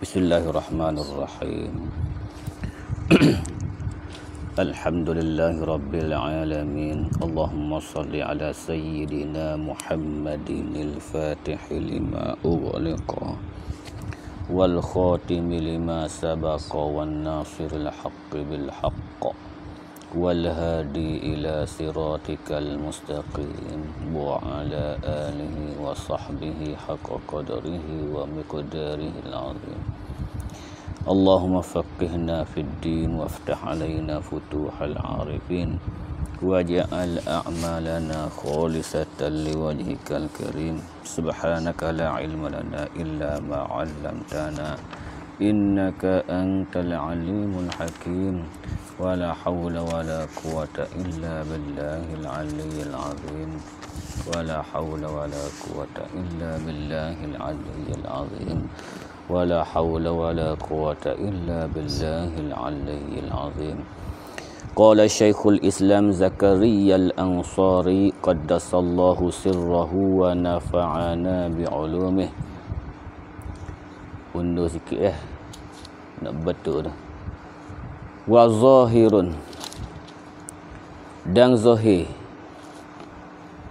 Bismillahirrahmanirrahim. Alhamdulillahi alamin. Allahumma salli ala sayyidina Muhammadinil fatihi lima ughliqa wal khatimi lima sabaqa wan nasiril haqqi bil haqq wal hadi ila siratikal mustaqim wa ala alihi wa sahbihi haqqa qadrihi wa miqdarihi al-azim. Allahumma faqihna fid din waftah alaina futuhal arifin waj'al a'malana khalisatan liwajhikal karim. Subhanaka la ilma lana illa ma 'allamtana innaka antal alimul hakim. Wala hawla wala quwata illa billahil aliyyil azim. Wala hawla wala quwata illa billahil aliyyil azim. Wala hawla wala quwata illa billahil aliyyil azim. Qala Syekhul Islam Zakaria Al-Ansari qaddasallahu sirrahu wa nafa'ana bi'ulumih. Undur sikit nak betul dah. Wa zahirun, dan zahir,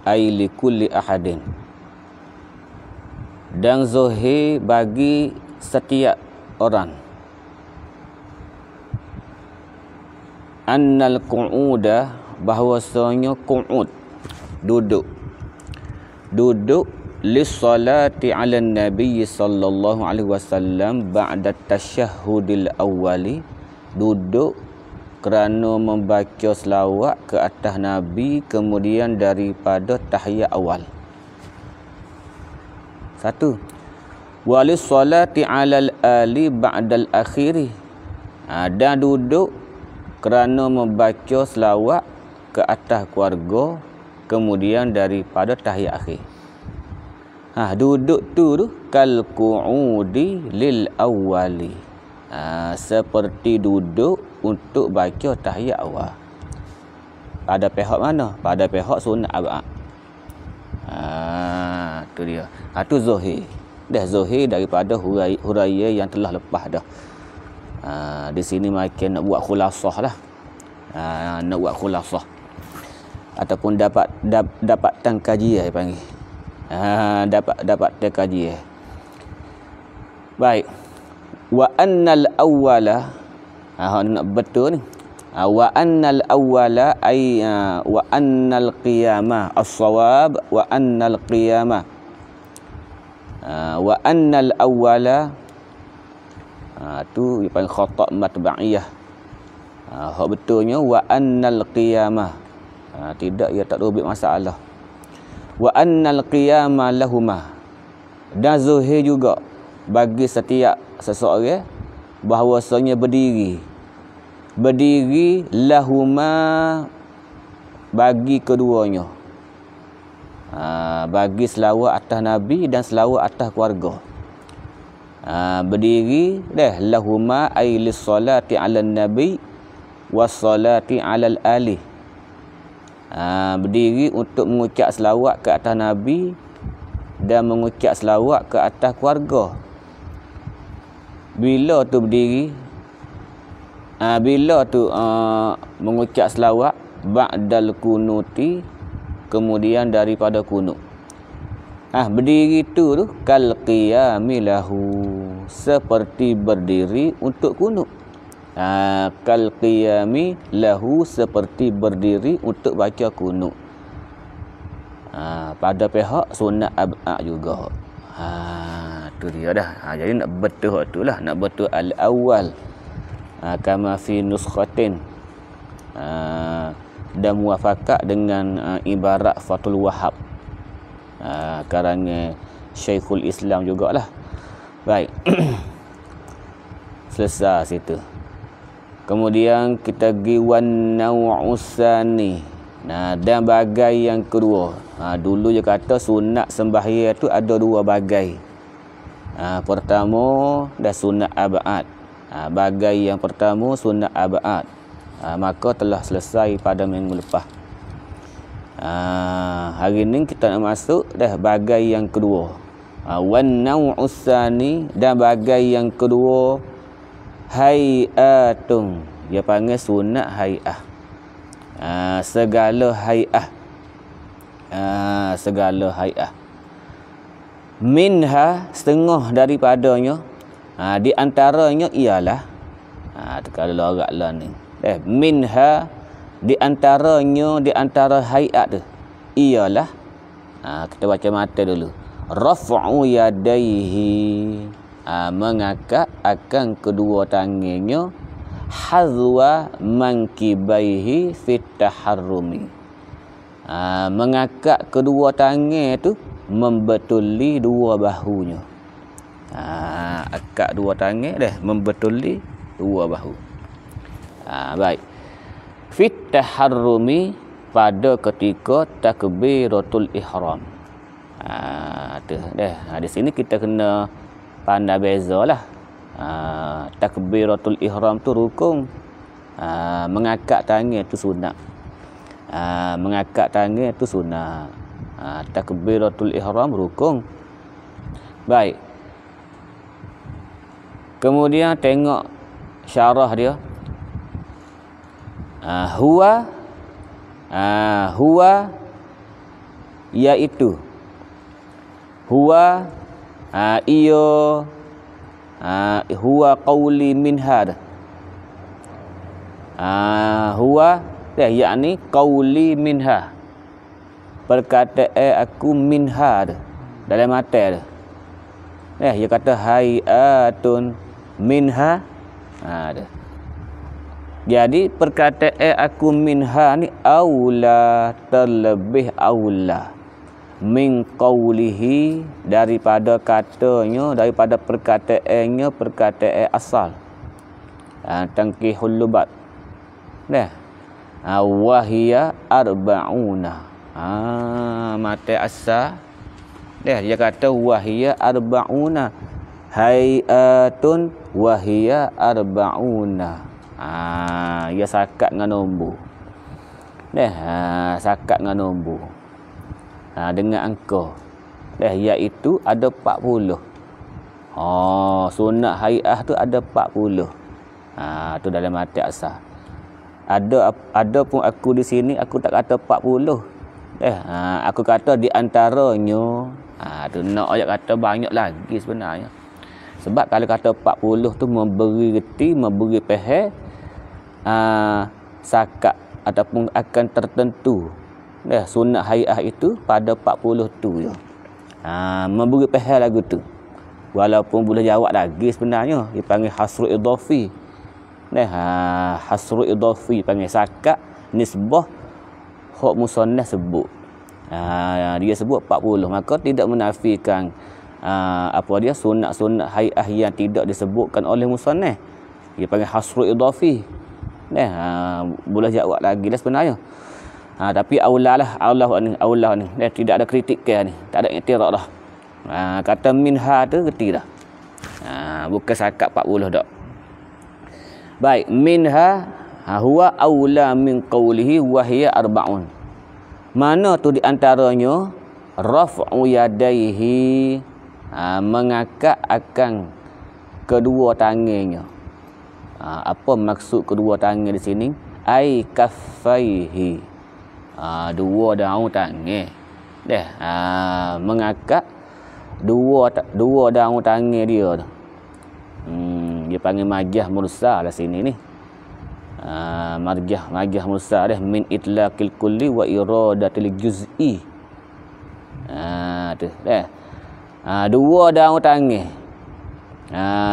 ai li kulli ahadin, dan zahir bagi setiap orang, annal qu'uda, bahwasanya qu'ud, duduk lis salati ala nabi sallallahu alaihi wasallam ba'da tasyahhudil awwali, duduk kerana membaca selawat ke atas Nabi kemudian daripada tahiyat awal. Satu, walis salati alal ali ba'dal akhiri, dan duduk kerana membaca selawat ke atas keluarga kemudian daripada tahiyat akhir. Duduk tu kal qu'udi lil awwali, seperti duduk untuk baca tahiyat awal. Pada pihak mana? Pada pihak sunat abad. Tu dia. Tu zahir. Dah zahir daripada huraiya yang telah lepas dah. Di sini makin nak buat khulasah lah. Nak buat khulasah. Ataupun dapatan kajian panggil. Dapat kajian. Baik. Wa annal awwala, nak betul ni. Wa annal awwala ay wa annal qiyamah as-shawab wa annal qiyamah wa annal awwala, tu panggil khata' matba'iyah. Hak betulnya wa annal qiyamah, tidak, ia tak rubit masalah. Wa annal qiyamah lahumah, dan zahir juga bagi setiap seseorang bahawasanya berdiri lahuma, bagi keduanya, bagi selawat atas Nabi dan selawat atas keluarga. Berdiri dah lahuma ay lis salati ala nabi was salati ala ali, berdiri untuk mengucap selawat ke atas Nabi dan mengucap selawat ke atas keluarga. Bila tu berdiri, bila tu mengucap selawat ba'dal kunuti, kemudian daripada kunut. Berdiri tu kal qiyami lahu, seperti berdiri untuk kunut. Kal qiyami lahu, seperti berdiri untuk baca kunut. Pada pihak sunat ab'ad juga. Tu dia dah. Jadi nak betul tu lah, nak betul al-awwal kama fi nuskhatin, dan muafakat dengan ibarat Fathul Wahhab karangan Syekhul Islam jugalah. Baik. Selesai situ. Kemudian kita pergi wan naw'usani, dan bagai yang kedua. Dulu je kata sunat sembahyang tu ada dua bagai. Pertama dah sunat abad. Bagai yang pertama sunat abad. Maka telah selesai pada minggu lepas. Hari ni kita nak masuk dah bagai yang kedua. Wan nau'us tsani, dan bagai yang kedua hay'atun, dia panggil sunat hay'ah. Segala hay'ah. Segala hay'ah. Minha, setengah daripadanya, di antaranya ialah kalau lorak lah ni. Minha, di antaranya, di antara hay'at tu ialah, kita baca mata dulu. Raf'u yadaihi, mengangkat akan kedua tangannya, hazwa mankibaihi fit taharrumi, mengangkat kedua tangan tu membetuli dua bahunya. Akak dua tangan dah membetuli dua bahu. Baik. Fit taharrumi, pada ketika takbiratul ihram. Tu dah. Di sini kita kena pandai bezalah. Takbiratul ihram tu rukun. Mengangkat tangan tu sunat. Mengangkat tangan tu sunat. Takbiratul ihram rukun. Baik. Kemudian tengok syarah dia. Huwa iaitu. Huwa huwa qauli minha. Huwa yakni qauli minha, perkataan aku minha dalam mata dia. Dia kata hay'atun minha. Jadi perkataan aku minha ni aula, terlebih aula, min qawlihi, daripada katanya, daripada perkataannya, perkataan asal. Tangkihul lubat. Wahia arba'una. Mata asal. Dia kata wahia arba'una. Hay'atun wahia arba'una. Ia sakat dengan nombor. Sakat dengan nombor. Dengan angka. Iaitu ada 40. Sunat hay'ah tu ada 40. Tu dalam mata asal. Ada pun aku di sini aku tak kata 40. Aku kata di antaranya. Tu nak ayat kata banyak lagi sebenarnya. Sebab kalau kata 40 tu memberi reti, memberi faham sakat ataupun akan tertentu. Sunat hay'ah itu pada 40 tu je. Memberi faham lagu tu. Walaupun boleh jawab lagi sebenarnya. Dia panggil hasru idhafi. Hasru idhafi panggil sakat nisbah hak musannaf sebut. Dia sebut 40, maka tidak menafikan sunat-sunat hay'ah yang tidak disebutkan oleh musannaf. Dia panggil hasru idhafi. Boleh jawab lagi lah sebenarnya. Tapi aulalah, Allah ni tidak ada kritik ke ni, tak ada iktiraf dah. Kata minha tu reti dah. Bukan sakat 40 dak. Baik, minha huwa aula min qawlihi wa hiya arba'un. Mana tu di antaranya raf'u yadaihi, mengangkat akan kedua tangannya. Apa maksud kedua tangan di sini? Ai kaffaihi, dua daun tangan. Mengangkat dua daun tangan dia tu. Dia panggil majah mursal lah sini ni. Majah mursal dah min itlaqil kulli wa iradatil juz'i. Tu dah. Dua daun tangan.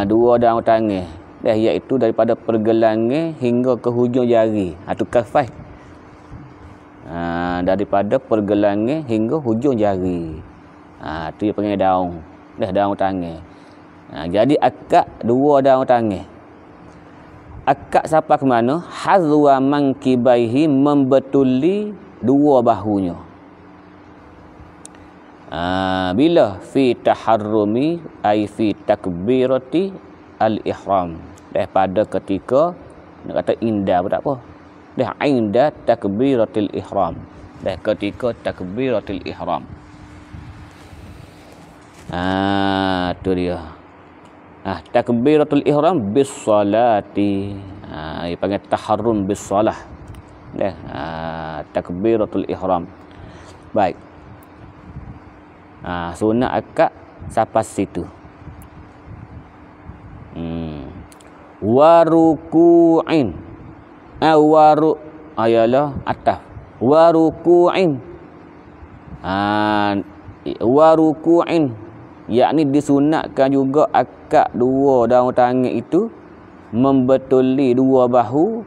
Dua daun tangan. Iaitu daripada pergelangan hingga ke hujung jari. Tu kafai. Daripada pergelangan hingga hujung jari. Tu dia panggil daun. Daun tangan. Jadi akad dua daun tangan. Akad sampai ke mana? Hazwa mankibaihi, membetuli dua bahunya. Bila fi taharrumi ai fi takbirati al-ihram. Pada ketika nak kata indah pun tak apa. Inda takbiratil ihram. Ketika takbiratil ihram. Tu dia. Takbiratul ihram bis salati. Dia panggil taharrum bis salah. Takbiratul ihram. Baik. Sunat akad sampai situ. Waruku'in. Ayalah atas. Waruku'in. Waruku'in. Yakni disunatkan juga akad dua daun tangan itu membetuli dua bahu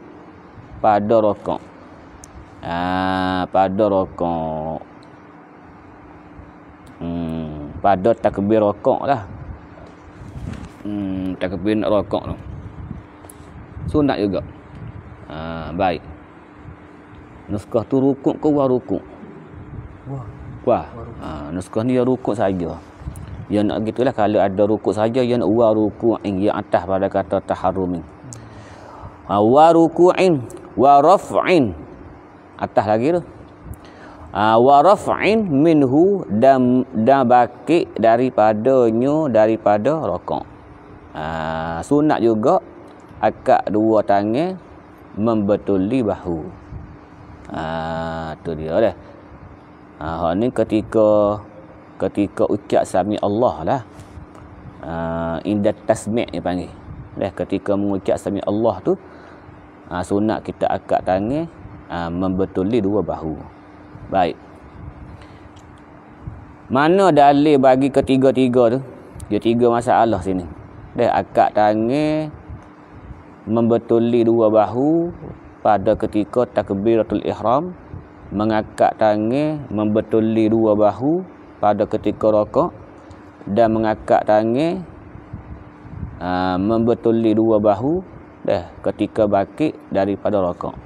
pada rakaat. Pada rakaat. Pada takbir rakaat lah. Takbir nak rakaat tu. Sunat juga. Baik. Nuskah tu rukuk ke warukuk? Wah. Nuskah ni ya rukuk saja. Ya nak gitulah, kalau ada rukuk saja ya nak waruku'in, ya atas pada kata taharrumin. Waruku'in wa raf'in. Atas lagi tu. Wa raf'in minhu dan baki daripadanya daripada rakaat. Sunat juga akad dua tangan membetuli bahu. Tu dia dah. Hak ni ketika ucap sami Allah lah. Inda tasmi' dia panggil. Ketika mengucap sami Allah tu, sunat kita akad tangan membetuli dua bahu. Baik. Mana dalil bagi ketiga-tiga tu? Dia tiga masalah sini. Akad tangan membetuli dua bahu pada ketika takbiratul ihram, mengakad tangan membetuli dua bahu pada ketika rakaat, dan mengakad tangan membetuli dua bahu ketika baki daripada rakaat.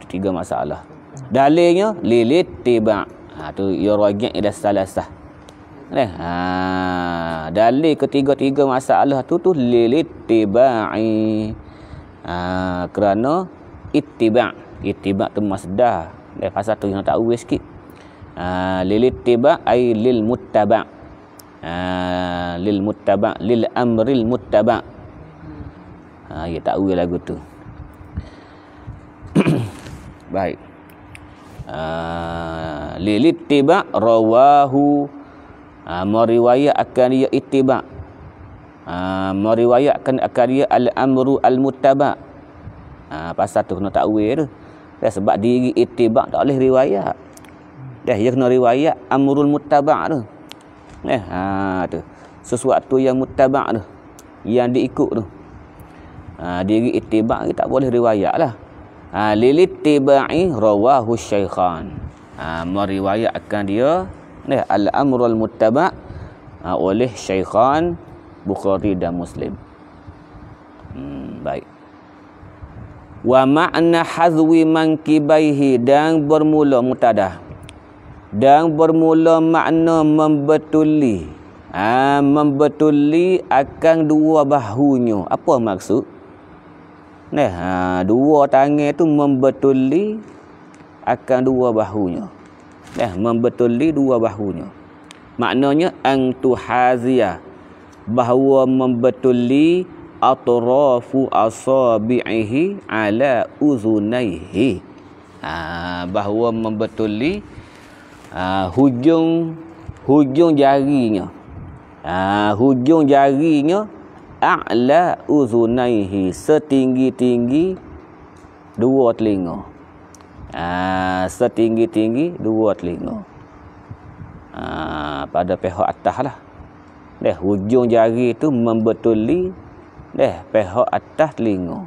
Itu tiga masalah. Dalilnya lilittiba'. Tu ya rajih ila salasah. Dalil ketiga-tiga masalah tu lilittiba'i. Kerana ittiba' tu masdar. Pasal tu yang tak urus sikit. Lilittiba' ay lil muttaba'. Lil muttaba' lil amril muttaba'. Ya tak urus lagu tu. Baik. Lilittiba' rawahu. Meriwayat akan dia ittiba'. Meriwayatkan akan dia al-amru al-muttaba'. Pasal tu kena takwil tu. Sebab diri ittiba' tak boleh riwayat. Dia kena riwayat amrul muttaba' tu. Tu. Sesuatu yang muttaba' tu, yang diikut tu. Diri ittiba' tak boleh riwayat lah. Lilittiba'i rawahu syaikhan. Meriwayatkan dia al-amrul muttaba' oleh syaikhan Bukhari dan Muslim. Baik. Wa ma'na hazwi mankibaihi, dan bermula mutadah, dan bermula makna membetuli. Membetuli akan dua bahunya. Apa maksud? Dua tangan tu membetuli akan dua bahunya. Membetuli dua bahunya. Maknanya antuhazia, bahawa membetuli atrafu asabi'ihi ala uzunaihi. Bahawa membetuli hujung jarinya. Hujung jarinya a'la uzunaihi, setinggi-tinggi dua telinga. Setinggi-tinggi dua telinga. Pada pihak atas lah. Hujung jari tu membetuli pihak atas telinga.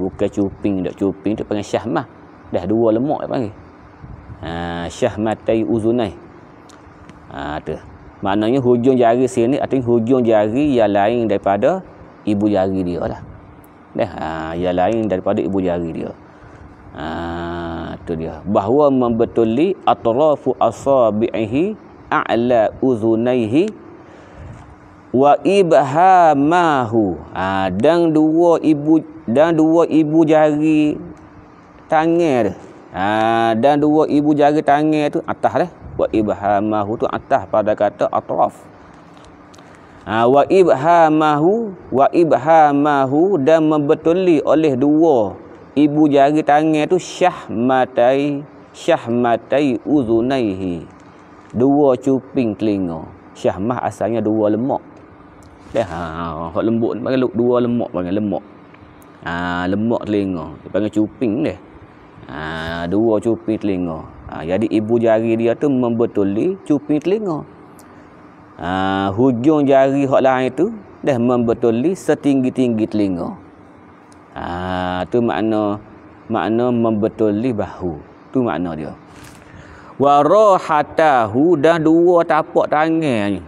Bukan cuping, tak cuping tu panggil syahmah. Dua lemak dia panggil. Syahmatai uzunai. Tu. Maknanya hujung jari sini artinya hujung jari yang lain daripada ibu jari dia lah. Yang lain daripada ibu jari dia. Tu dia. Bahawa membetuli atrafu asabi'ihi a'la uzunaihi wa ibhamahu. Dan dua ibu jari tangan dia. Dan dua ibu jari tangan tu atas dah. Wa ibhamahu tu atas pada kata atraf. Wa ibhamahu dan membetuli oleh dua ibu jari tangan tu syahmatai uzunaihi, dua cuping telinga. Syahmah asalnya dua lemak. Dah hak lembut ni panggil dua lemak, panggil lemak. Lemak telinga dipanggil cuping dia. Dua cuping telinga. Jadi ibu jari dia tu membetuli cuping telinga. Hujung jari hak lain tu dah membetuli setinggi-tinggi telinga. Tu makna membetuli bahu. Tu makna dia. Wa rahatahu dan dua tapak tangannya.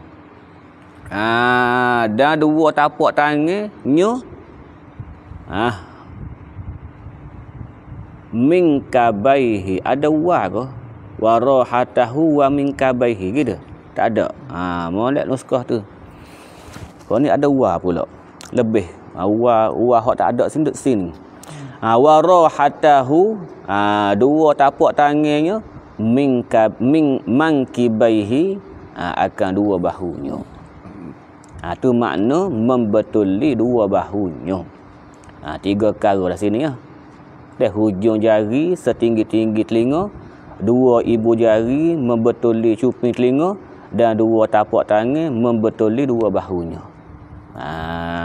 Dan dua tapak tangannya min kabaihi, ada wa ke? Wa rahatahu wa min kabaihi gitu. Tak ada. Molek nuskah tu. Kau ni ada wa pula. Lebih. Wa hak tak ada sini sini. Wa rahatahu, dua tapak tangannya min mankibaihi, akan dua bahunya. Tu makna membetuli dua bahunya. Tiga perkara dah sini ya. Dah hujung jari setinggi-tinggi telinga, dua ibu jari membetuli cuping telinga, dan dua tapak tangan membetuli dua bahunya.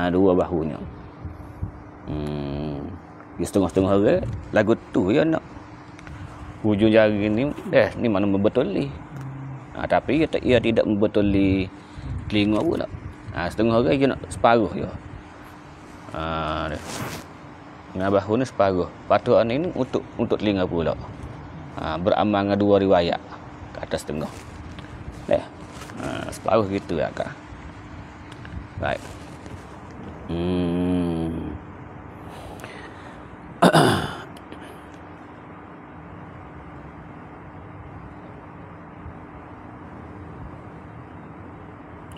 Dua bahunya. Setengah-setengah orang lagu tu ya nak. Hujung jari ni ni mana membetuli. Tapi ia tidak membetuli telinga pula. Setengah orang je nak separuh je. Dengan bahu ni separuh. Patut ni untuk telinga pula. Beramal dengan dua riwayat ke atas setengah. Separuh gitu ya kak. Baik.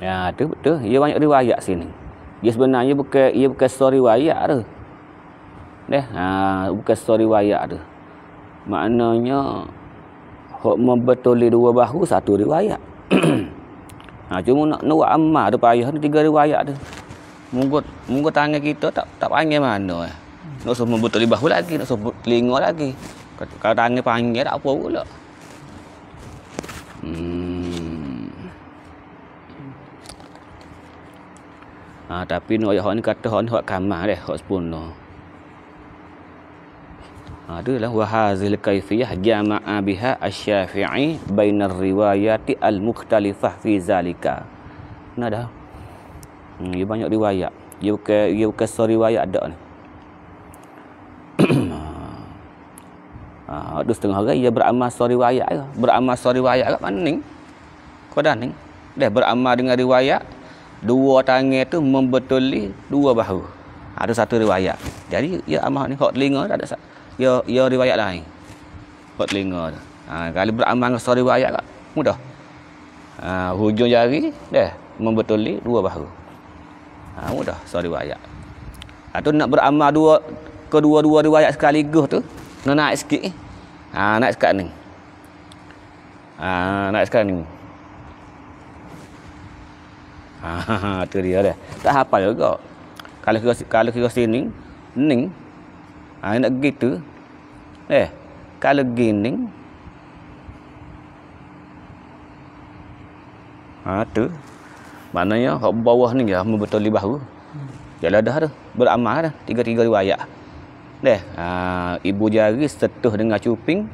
Ya, tu betul. Ia banyak riwayat sini. Dia sebenarnya bukan story riwayat tu. Bukan story riwayat tu. Maknanya hok membetuli dua bahu satu riwayat. Cuma nak amal tu payah ni tiga riwayat tu. Munggu tangan kita tak panggil mana. Nak suruh membetuli bahu lagi, nak suruh telinga lagi. Kalau tangan panggil tak apa pula. Tapi nak hak ni kata hak ni hak kamar deh, hak sempurna. Itulah wa hazil kaifiyah jama'a biha asy-Syafi'i bainar riwayati al-mukhtalifah fi zalika. Dah. Dia banyak riwayat. Dia bukan story riwayat ada ni. Ada setengah orang dia beramal story riwayat ke. Beramal story riwayat kat mana ni? Kau dah ni. Dah beramal dengan riwayat, dua tangan tu membetuli dua bahu. Ada satu riwayat. Jadi ya amal ni hak telinga tak ada. Ya riwayat lain. Hak telinga tu. Kalau beramal dengan story riwayat kat mudah. Hujung jari dah membetuli dua bahu. Mudah story riwayat. Tu nak beramal kedua-dua riwayat sekaligus tu nak naik sikit ni. Naik sekat ni. Naik sekat ni. Tu dia dah. Tak hafal juga. Kalau kira sini ning. Nak gitu. Kalau gini. Tu. Maknanya hak bawah ni ya membetuli bahu. Jalah dah tu. Beramal dah. Tiga-tiga riwayat. Ibu jari setuh dengan cuping.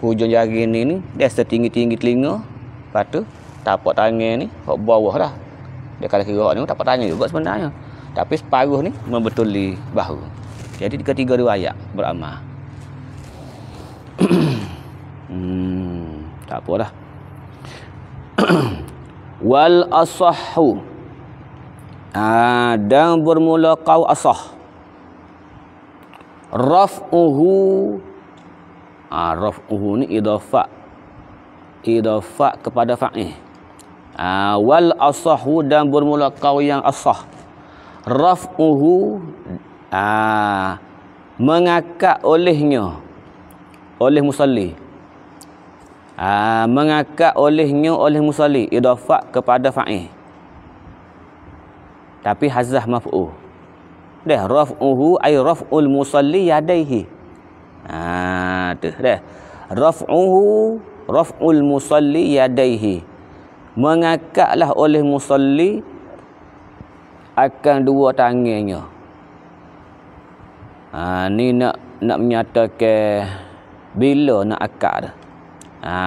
Hujung jari ni dia setinggi-tinggi telinga. Lepas tu tapak tangan ni hak bawah dah. Dia kalau kira hak ni tapak tangan juga sebenarnya. Tapi separuh ni membetuli bahu. Jadi tiga-tiga riwayat beramal. Tak apa dah. Wal asahhu. Dan bermula kau asah. Raf'uhu. Raf'uhu ni idafah kepada fa'il. Wal asahhu dan bermula kau yang asah. Raf'uhu mengangkat olehnya oleh musalli. Mengakak olehnya oleh musalli, idafah kepada fa'il. Tapi hazah maf'ul. Dah raf'uhu ay raf'ul musalli yadaihi. Tu dah. Raf'uhu raf'ul musalli yadaihi. Mengakaklah oleh musalli akan dua tangannya. Ni nak menyatakan bila nak akak dah.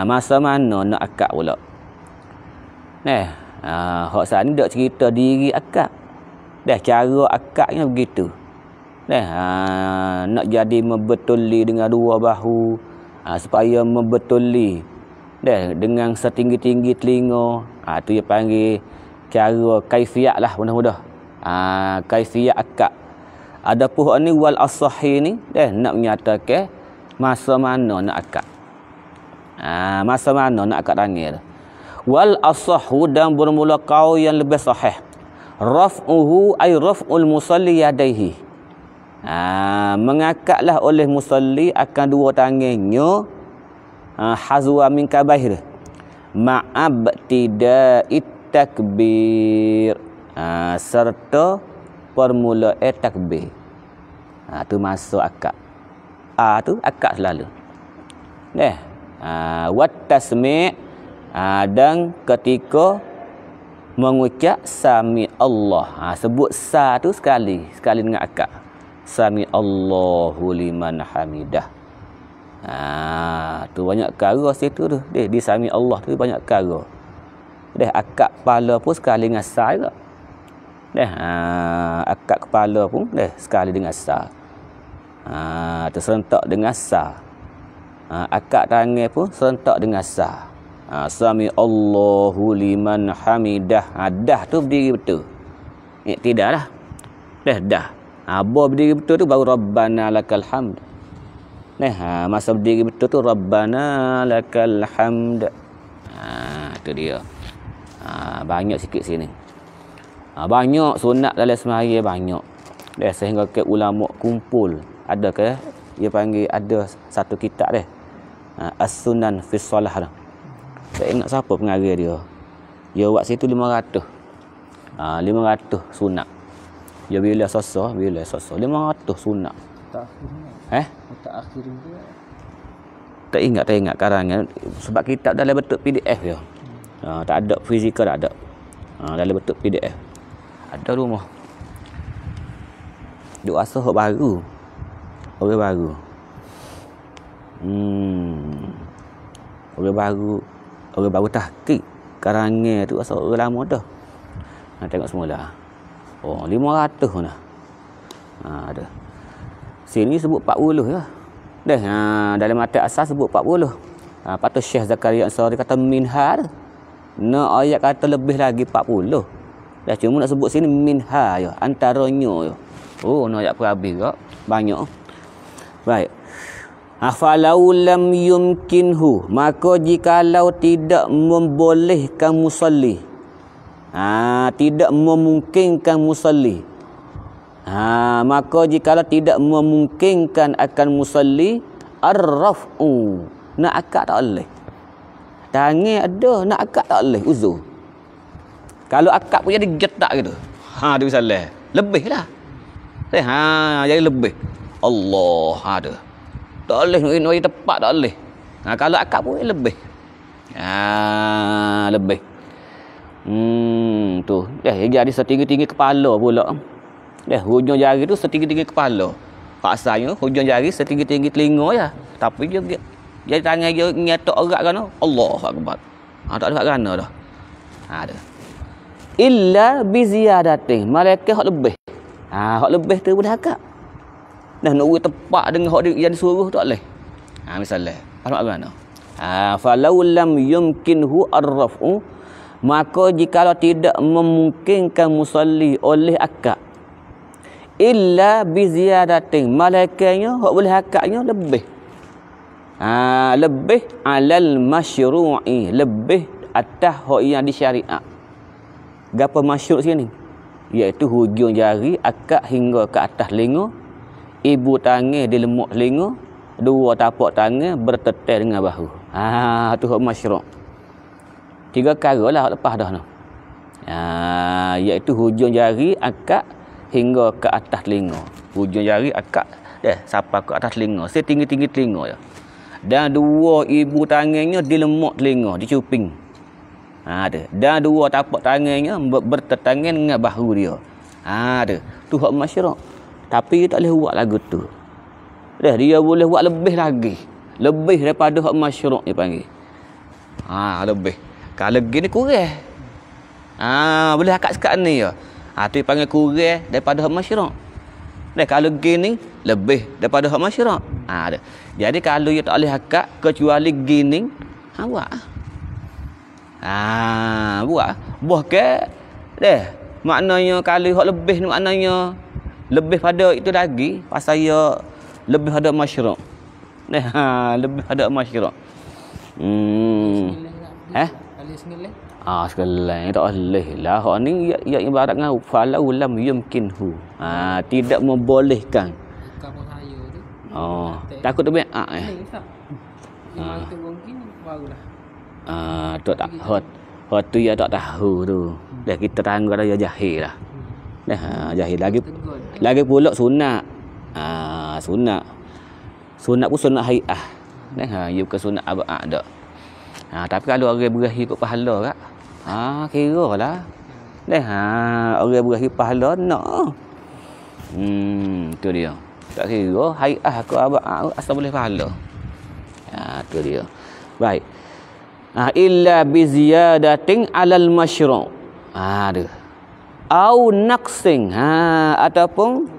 Masa mana nak akak pula. Hak sana dak cerita diri akak. Dah cara akaknya begitu. Nak jadi membetuli dengan dua bahu, supaya membetuli dengan setinggi-tinggi telinga. Tu dia panggil cara kaifiat lah mudah-mudah. Kaifiat akak. Adapun ni wal as-sahih ni nak menyatakan masa mana nak akak. Masa mana nak akad tangan. Wal asahhu dan bermula qaul yang lebih sahih. Raf'uhu ay raf'ul musalli yadaihi. Mengakaklah oleh musalli akan dua tangannya hazwa min kabair. Ma'abtida'it takbir. Serta permulaan takbir. Tu masuk akad. Tu akad selalu. Wat tasmi' dan ketika mengucap sami Allah, sebut sa tu sekali dengan akad. Sami Allahu liman hamidah. Tu banyak perkara situ tu. Di sami Allah tu banyak perkara. Akad kepala pun sekali dengan sa juga. Akad kepala pun sekali dengan sa. Terserentak dengan sa. Akad tangan pun serentak dengan sa. Sami Allahu liman hamidah. Dah tu berdiri betul. Tidak lah. Dah. Baru berdiri betul tu baru Rabbana lakal hamd. Masa berdiri betul tu Rabbana lakal hamd. Tu dia. Banyak sikit sini. Banyak sunat dalam sembahyang banyak. Sehingga ke ulama kumpul. Ada ke? Dia panggil ada satu kitab As-Sunan fi Shalah. Tak ingat siapa pengarang dia. Dia buat situ 500. 500 sunat. Dia bila sosok 500 sunat. Tak akhir dia. Tak ingat karangan sebab kitab dalam bentuk PDF dia. Tak ada fizikal, tak ada. Dalam bentuk PDF. Ada rumah. Duk asal hak baru. Orang baru. Orang baru tahqiq. Karangan tu asal orang lama dah. Tengok semula. 500 dah. Ada. Sini sebut 40 lah. Dalam mata asas sebut 40. Patut Syekh Zakaria Ansari kata minha. Ayat kata lebih lagi 40. Cuma nak sebut sini minha ya, antaranya ya. Ayat perhabis kak. Banyak. Baik. Afalau lam yumkinhu, maka jikalau tidak membolehkan musalli, tidak memungkinkan musalli, maka jikalau tidak memungkinkan akan musalli ar-raf'u, nak akad tak boleh. Tangan ada, nak akad tak boleh, uzur. Kalau akad pun jadi getak gitu, dia bisa lebih lah. Jadi lebih. Allah ada. Tak boleh nak tepat, tak boleh. Kalau akad pun lebih. Lebih. Tu. Jadi setinggi-tinggi kepala pula. Hujung jari tu setinggi-tinggi kepala. Paksanya hujung jari setinggi-tinggi telinga ya. Tapi dia jadi tangan dia nyatok erat kan. Allahu akbar. Tak ada kan dah. Ada. Illa bi ziyadatin. Malaikat hak lebih. Hak lebih tu boleh akad. Nak tepat dengan hak yang disuruh tak boleh. Misalnya, faham kan? Falau lam yumkinhu ar-raf'u, maka jikalau tidak memungkinkan musalli oleh akad illa bi ziyadatin, malaikatnya hak boleh akadnya lebih. Lebih alal masyru'i, lebih atas hak yang disyariat. Gapo masyru' sini? Iaitu hujung jari akad hingga ke atas telinga, ibu tangan di lemuk telinga, dua tapak tangan bertetel dengan bahu. Tu hak masyru'. 3 perkara lah hak lepas dah tu. Iaitu hujung jari, akak hingga ke atas telinga. Hujung jari, akak sampai ke atas telinga, setinggi-tinggi telinga je. Dan 2 ibu tangannya di lemak telinga, di cuping. Dan 2 tapak tangannya bertetangan dengan bahu dia. Tu hak masyru'. Tapi dia tak boleh buat lagu tu. Dia boleh buat lebih lagi. Lebih daripada hak masyru' dia panggil. Lebih. Kalau gini kurang. Boleh akak sekat ni ya. Tu panggil kurang daripada hak masyru'. Kalau gini lebih daripada hak masyru'. Jadi kalau dia tak boleh akak kecuali gini, buat. Buat. Bahkan maknanya kalau hak lebih ni maknanya lebih pada itu lagi, pasal dia lebih pada masyru'. Lebih pada masyru'. Sekalian tak boleh lah. Hak ni ia ibarat dengan falau lam yumkinhu. Tidak membolehkan. Takut terbiak tu tak hot tu ya tak tahu tu. Kita tangguh dia jahil lah. Jahil lagi pula sunat. Sunat pun sunat hai'ah. Ia bukan sunat abad dak. Tapi kalau orang berahi ikut pahala kak, kira lah. Orang berahi pahala nak. Tu dia. Tak kira hai'ah ke abad asal boleh pahala. Tu dia. Baik. Illa bi ziyadatin 'alal masyru'. Au naqsing. Ataupun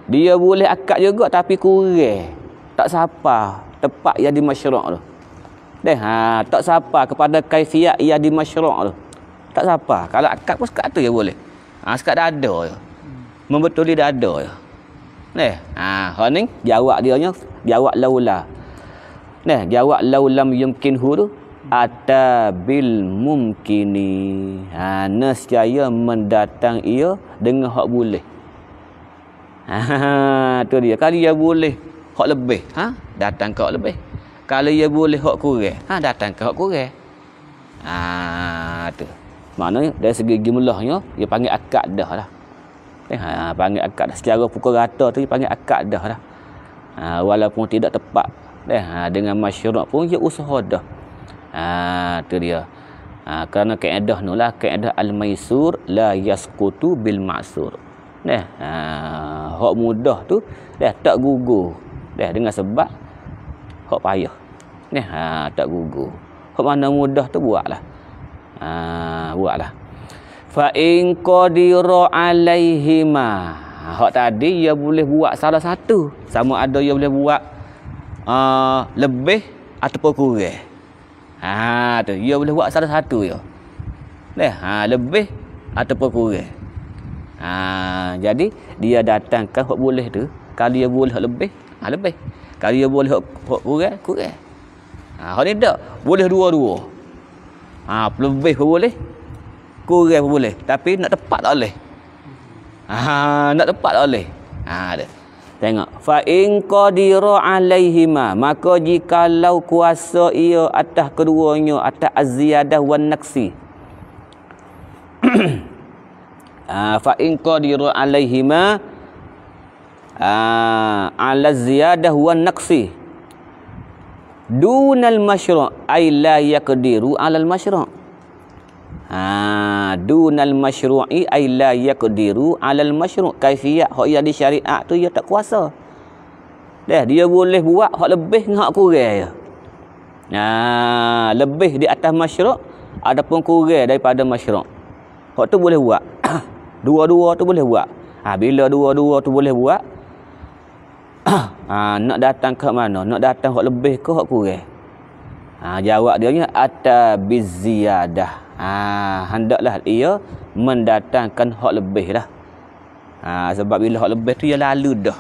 dia boleh akad juga tapi kurang. Tak sapa tepat yang di masyru' tu. Tak sapa kepada kaifiat yang di masyru' tu. Tak sapa. Kalau akad pun sekat tu je boleh. Sekat dada je. Membetuli dada je. Hak ni jawab dia nya, jawab laula. Jawab laulam yumkinhu tu atabil mumkini. Nescaya mendatang ia dengan hak boleh. Tu dia. Kalau dia boleh hak lebih, datang ke hak lebih. Kalau dia boleh hak kurang, datang ke hak kurang. Tu. Maknanya dari segi jumlahnya dia panggil akad dah lah. Panggil akad dah. Secara pukul rata tu dia panggil akad dah lah. Walaupun tidak tepat dengan masyru' pun dia usaha dah. Tu dia. Kerana kaedah nu lah, kaedah al-maisur la yasqutu bil ma'sur. Hak mudah tu tak gugur. Dengan sebab hak payah. Tak gugur. Hak mana mudah tu buatlah. Buatlah. Fa in qadira alaihima. Hak tadi dia boleh buat salah satu. Sama ada dia boleh buat lebih ataupun kurang. Tu dia boleh buat salah satu je. Lebih ataupun kurang. Jadi dia datangkan hak boleh tu. Kalau dia boleh hak lebih, lebih. Kalau dia boleh hak kurang, kurang. Hak ni tak boleh dua-dua. Lebih pun boleh, kurang pun boleh. Tapi nak tepat tak boleh. Nak tepat tak boleh. Tengok. Fa in qadira alaihima, maka jikalau kuasa ia atas keduanya, atas az-ziyadah wan naqsi. Fa in qadira alaihima ala ziyadah wan naqsi dunal masyru' ay la yaqdiru alal masyru'. Dunal masyru'i ay la yaqdiru alal masyru'. Kaifiyat hak yang di syariat tu dia tak kuasa. Dia boleh buat hak lebih dengan hak kurang je. Lebih di atas masyru', adapun kurang daripada masyru'. Hak tu boleh buat. Dua-dua tu boleh buat. Bila dua-dua tu boleh buat, nak datang ke mana? Nak datang hak lebih ke hak kurang? Jawab dia nya ata biziyadah. Hendaklah ia mendatangkan hak lebih lah. Sebab bila hak lebih tu ia lalu dah.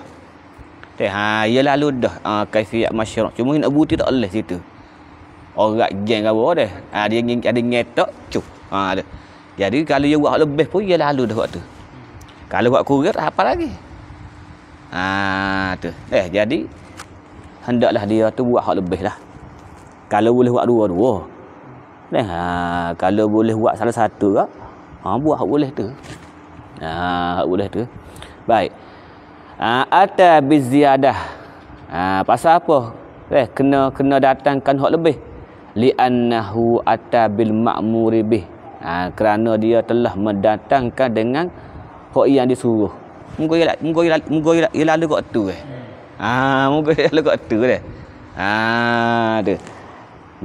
Ia lalu dah kaifiyat masyru'. Cuma nak bukti tak boleh situ. Orang geng ke apa dah. Dia ada ngetok cuh. Jadi kalau dia buat hak lebih pun ia lalu dah waktu. Kalau buat kurang apa lagi? Tu. Jadi hendaklah dia tu buat hak lebih lah. Kalau boleh buat dua-dua. Kalau boleh buat salah satu kak, buat hak boleh tu. Hak boleh tu. Baik. Ata biziyadah. Pasal apa? Kena datangkan hak lebih. Li'annahu ata bil ma'muri bih. Kerana dia telah mendatangkan dengan hak yang disuruh. Munggo ia lalu kat tu munggo ia lalu kat tu dah. Tu.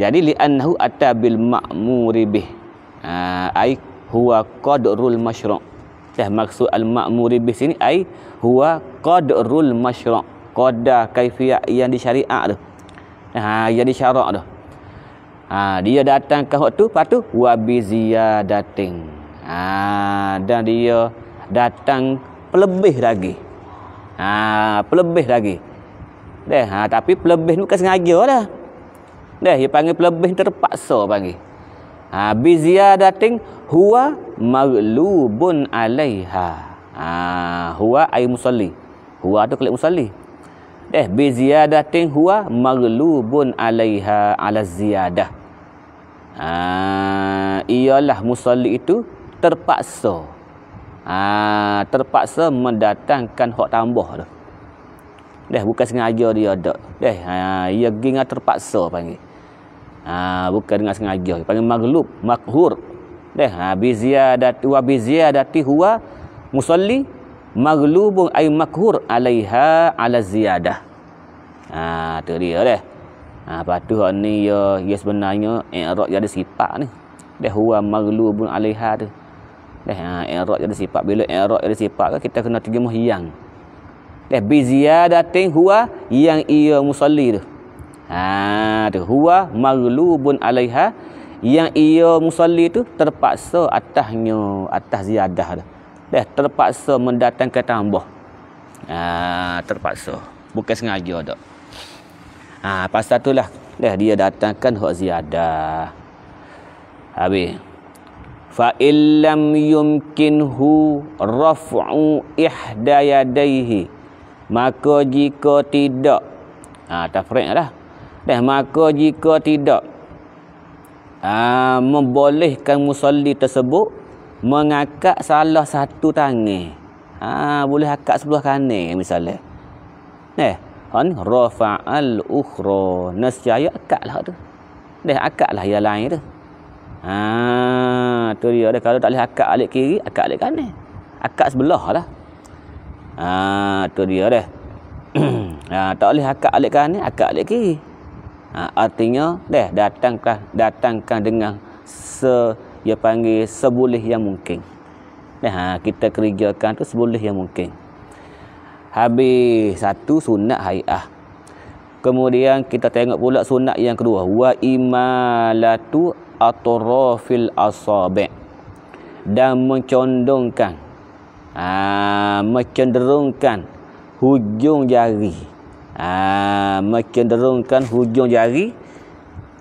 Jadi li'annahu ata bil ma'muri bih. Ai huwa qadrul masyru'. Maksud al ma'muri bih sini ai huwa qadrul masyru'. Qadar kaifiyat yang disyariat tu. Yang disyarak tu. Dia datangkan hak tu, lepas tu wa bi ziyadatin. Dan dia datang pelebih lagi. Pelebih lagi. Tapi pelebih ni bukan sengaja dah. Dia panggil pelebih terpaksa panggil. Bi ziyadatin huwa maghlubun alaiha. Huwa ay musalli. Huwa tu klik musalli. Bi ziyadatin huwa maghlubun alaiha ala ziyadah. Ialah musalli itu terpaksa. Terpaksa mendatangkan hak tambah tu. Bukan sengaja dia ada. Ia dengan terpaksa panggil. Bukan dengan sengaja. Panggil maghlub, makhur. Bi ziyadati wa bi ziyadati huwa musalli maghlubun ay makhur alaiha ala ziyadah. Tu dia dah. Lepas tu ni ya sebenarnya i'rab yang ada sifat ni. Huwa maghlubun alaiha tu. I'rab yang ada sifat. Bila i'rab yang ada sifat kita kena terjemah yang. Bi ziyadatin huwa yang ia musalli tu. Tu huwa maghlubun alaiha yang ia musalli tu terpaksa atasnya, atas ziyadah tu. Terpaksa mendatangkan tambah. Terpaksa. Bukan sengaja dak. Pasal itulah dia datangkan hak ziyadah. Habis. Fa illam yumkinhu raf'u ihda yadayhi. Maka jika tidak tafriq dah. Maka jika tidak membolehkan musalli tersebut mengangkat salah satu tangan. Boleh akak sebelah kanan misalnya. Rafa'al ukhra. Nescaya akaklah tu. Akaklah yang lain tu. Tu dia dah. Kalau tak boleh akak alik kiri, akak alik kanan. Akak sebelah lah. Tu dia dah. Tak boleh akak alik kanan, akak alik kiri. Artinya datangkan dengan dia panggil seboleh yang mungkin. Kita kerjakan tu seboleh yang mungkin. Habis satu sunat hai'ah. Kemudian kita tengok pula sunat yang kedua, wa imalatu atrafil asabi'. Dan mencenderungkan hujung jari. Mencenderungkan hujung jari.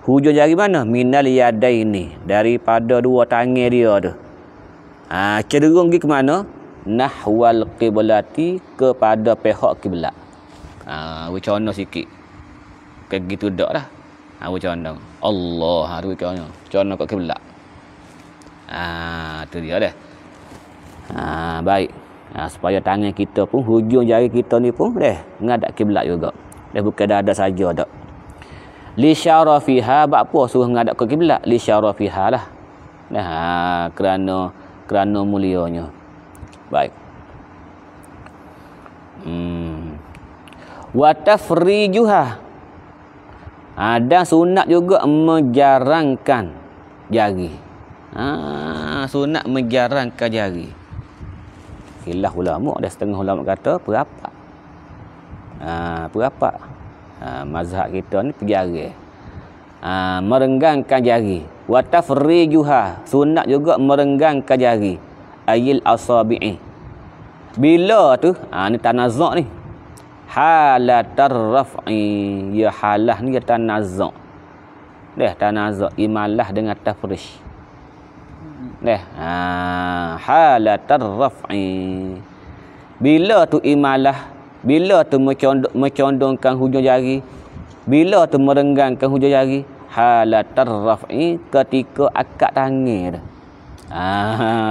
Hujung jari mana? Minal yadaini, daripada dua tangan dia tu. Cenderung pergi ke mana? Nahwal qiblati, kepada pihak kiblat. Bercana sikit. Kayak gitu dak dah. Bercana. Allah, tu bercana. Bercana kat kiblat. Tu dia dah. Baik. Supaya tangan kita pun, hujung jari kita ni pun ngadap kiblat juga. Bukan dada saja dak. Li syarafiha, apa suruh ngadap ke kiblat? Li syarafiha lah. Kerana mulianya. Baik. Wa tafrijuha. Dan sunat juga menjarangkan jari. Sunat menjarangkan jari. Khilaf ulama, ada setengah ulama kata perapat. Perapat. Mazhab kita ni penjari. Merenggangkan jari. Wa tafrijuha. Sunat juga merenggangkan jari. Ayil asabi'i. Bila tu ni tanazuk ni. Halatar raf'i. Ya halah ni ya tanazuk. Tanazuk imalah dengan tafrish. Halatar raf'i. Bila tu imalah, bila tu mencondongkan hujung jari, bila tu merenggangkan hujung jari, halatar raf'i ketika akad tangan dah.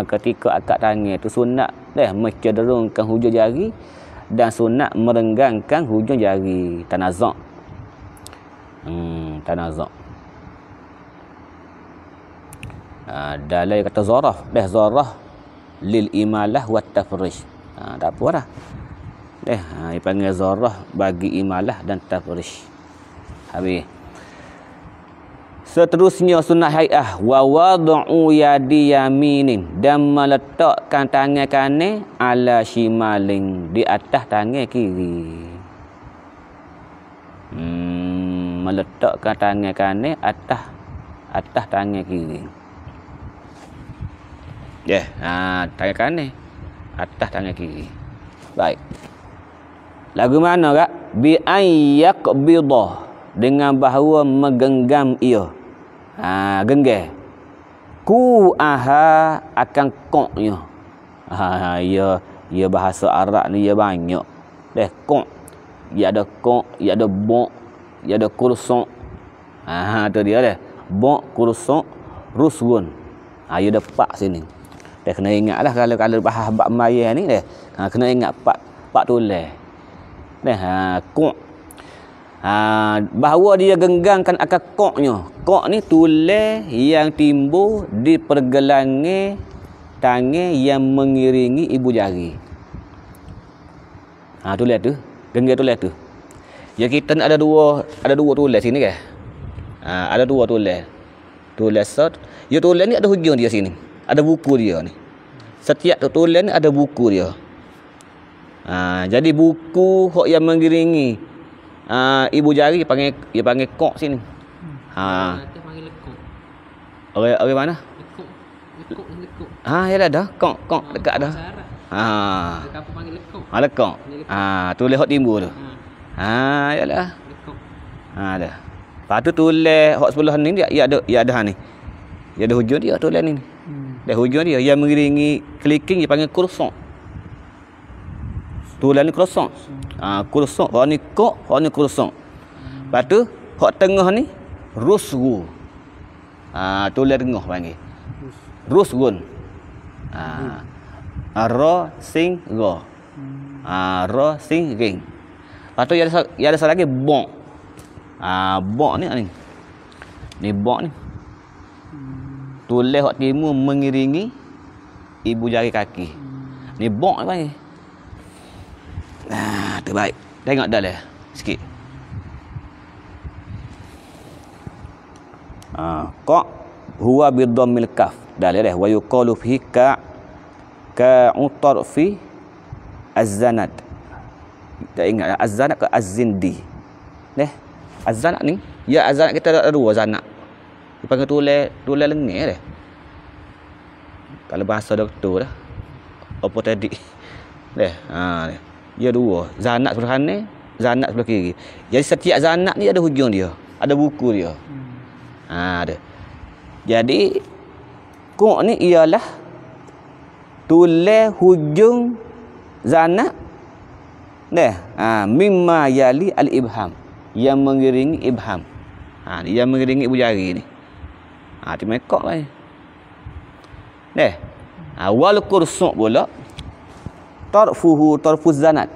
Ketika akad tangan tu sunat dah mencenderungkan hujung jari dan sunat merenggangkan hujung jari. Tanazuk. Tanazuk. Dalai kata zarah, dah zarah lil imalah wa tafrish. Tak apa dah. Dipanggil zarah bagi imalah dan tafrish. Habis. Seterusnya sunat hai'ah wa wad'u yadi yaminin, dan meletakkan tangan kanan ala shimalin, di atas tangan kiri. Meletakkan tangan kanan atas tangan kiri. Tangan kanan atas tangan kiri. Baik. Lagu mana kak? Bi ayyaqbidah, dengan bahawa menggenggam ia. Genggam. Ku aha akan koknya. Ya bahasa Arab ni ya banyak. Kok. Ya ada kok, ya ada bok, ya ada kursok. Tu dia dah. Bok, kursok, rusgun. Ya ada pak sini. Kena ingatlah kalau bahas bab maya ni kena ingat pak tulis. Kok. Bahawa dia genggangkan akad koknya. Kok ni tulis yang timbul di pergelangan tangan yang mengiringi ibu jari. Tulis tu. Genggam tulis tu. Ya kita ni ada dua tulis sini kan. Ada dua tulis. Tulis sat. Ya tulis ni ada hujung dia sini. Ada buku dia ni. Setiap tulis ni ada buku dia. Jadi buku hok yang mengiringi ibu jari panggil kok sini. Kita panggil lekuk. Orang mana? Lekuk. Yalah dah. Kok dekat dah. Dekat apa panggil lekuk? Lekuk. Tulis hok timbul tu. Yalah. Lekuk. Dah. Lepas tu tulis hok sebelah ni dia ada ni. Dia ada hujung dia tulis ni. Dah hujung dia yang mengiringi clicking dia panggil kursok. Tulis ni kursok. Kursok. Hok ni kok, hok ni kursok. Lepas tu hok tengah ni rusgu. Tulis tengah panggil. Rusgun. Ra sing ra. Ra sing ring. Lepas tu ada satu lagi bok. Bok ni. Ni bok ni. Tulis hok timur mengiringi ibu jari kaki. Ni bok ni panggil. Terbaik. Tengok dah lah sikit. Qa huwa bi dhammil kaf. Dah lah wa yuqalu fi ka utarfi az-zanad. Tak ingat az-zanad ke az-zindi. Az-zanad ni, ya az-zanad kita ada dua zanad. Dipanggil tulis lengih dah. Kalau bahasa doktor dah. Apa tadi? Ya dua. Zanat sebelah kanan, zanat sebelah kiri. Jadi setiap zanat ni ada hujung dia. Ada buku dia. Ada. Jadi kok ni ialah tulis hujung zanat. Mimma yali al-ibham. Yang mengiringi ibham. Yang mengiringi ibu jari ni. Ti mekok lah ni. Wal kursuk pula tarfuz zanat.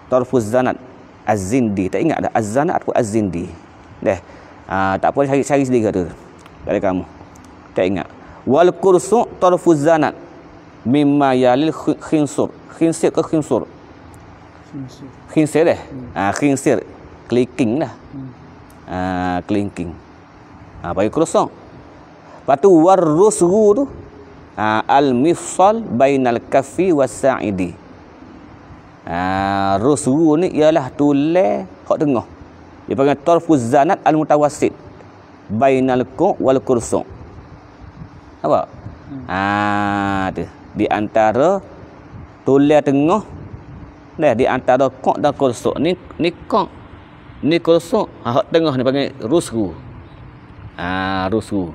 Tarfuz zanat az-zindi. Tak ingat dah az-zanat atau az-zindi. Tak apa cari sendiri tu dari kamu. Tak ingat. Wal kursuk tarfuz zanat mimma yalil khinsur. Khinsir ke khinsur? Khinsir dah. Khinsir clicking dah. Clinking. Bagi kursuk. Lepas tu warrusgu tu al-mifsal bainal kaffi was-sa'idi. Rusgu ni ialah tulis hak tengah. Dia panggil tarfuz zanat al-mutawassit bainal qa wal kursuk. Apa? Tu di antara tulis tengah di antara qa dan kursuk. Ni qa, ni kursuk. Hak tengah ni panggil rusgu. Rusgu.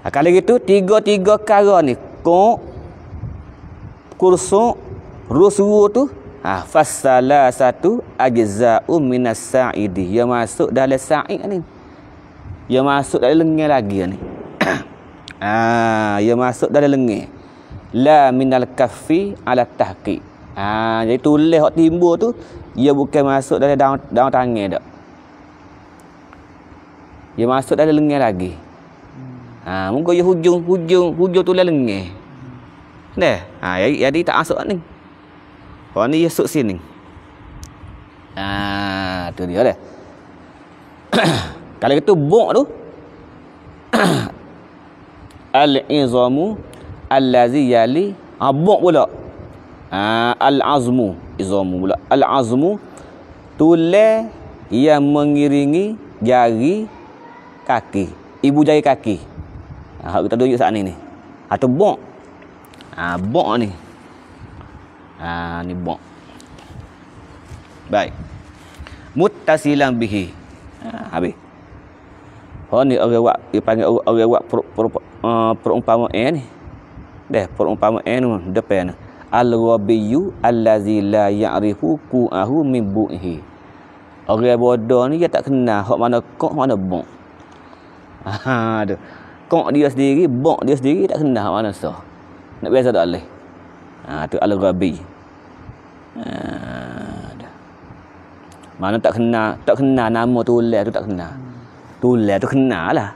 Kalau gitu tiga-tiga perkara ni qa, kursuk, rusgu tu Fasala satu ajza'u minas sa'idi. Dia masuk dalam sa'id ni. Dia masuk dalam lengan lagi ni. Dia masuk dalam lengan. La minal kaffi ala tahqiq. Jadi tulis hak timbul tu dia bukan masuk dalam daun tangan dak. Dia masuk dalam lengan lagi. Muka dia hujung tulis lengan. Dah. Jadi tak masuk ni. Hak ni dia masuk sini. Tu dia dah. Kalau itu buk tu al-izamu allazi yali buk pula. Al-azmu izamu pula. Al-azmu tulang yang mengiringi jari kaki, ibu jari kaki. Hak kita tunjuk saat ni. Atau buk. Buk ni. Ni buk. Baik. Muttasilan bihi. Habis. Ni orang buat dipanggil orang buat perumpamaan ni. Dah perumpamaan ni depan. Al-ghabiyyu allazi la ya'rifu qu'ahu min bu'ihi. Orang bodoh ni dia tak kenal hak mana kok mana bok. Tu. Kok dia sendiri, bok dia sendiri tak kenal hak mana sah. Nak biasa tak boleh. Tu al-ghabi. Mana tak kenal nama tulis tu tak kenal. Tulis tu kenal lah.